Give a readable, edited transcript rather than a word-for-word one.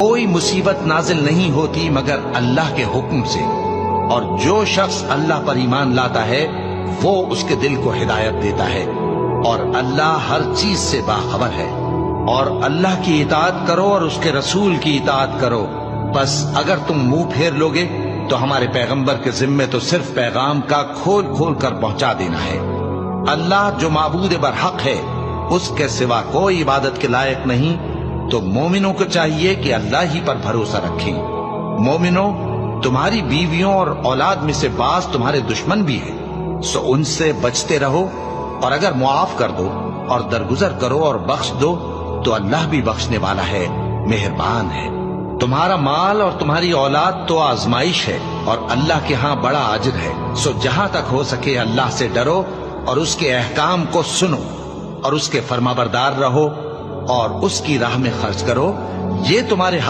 کوئی مصیبت نازل نہیں ہوتی مگر اللہ کے حکم سے، اور جو شخص اللہ پر ایمان لاتا ہے وہ اس کے دل کو ہدایت دیتا ہے، اور اللہ ہر چیز سے باخبر ہے۔ اور اللہ کی اطاعت کرو اور اس کے رسول کی اطاعت کرو، بس اگر تم منہ پھیر لوگے تو ہمارے پیغمبر کے ذمے تو صرف پیغام کا کھول کھول کر پہنچا دینا ہے۔ اللہ جو معبود برحق ہے، اس کے سوا کوئی عبادت کے لائق نہیں، تو مومنوں کو چاہیے کہ اللہ ہی پر بھروسہ رکھیں۔ مومنوں، تمہاری بیویوں اور اولاد میں سے بعض تمہارے دشمن بھی ہیں، سو ان سے بچتے رہو، اور اگر معاف کر دو اور درگزر کرو اور بخش دو تو اللہ بھی بخشنے والا ہے، مہربان ہے۔ تمہارا مال اور تمہاری اولاد تو آزمائش ہے، اور اللہ کے ہاں بڑا اجر ہے، سو جہاں تک ہو سکے اللہ سے ڈرو اور اس کے احکام کو سنو اور اس کے فرمانبردار رہو اور اس کی راہ میں خرچ کرو، یہ تمہارے حق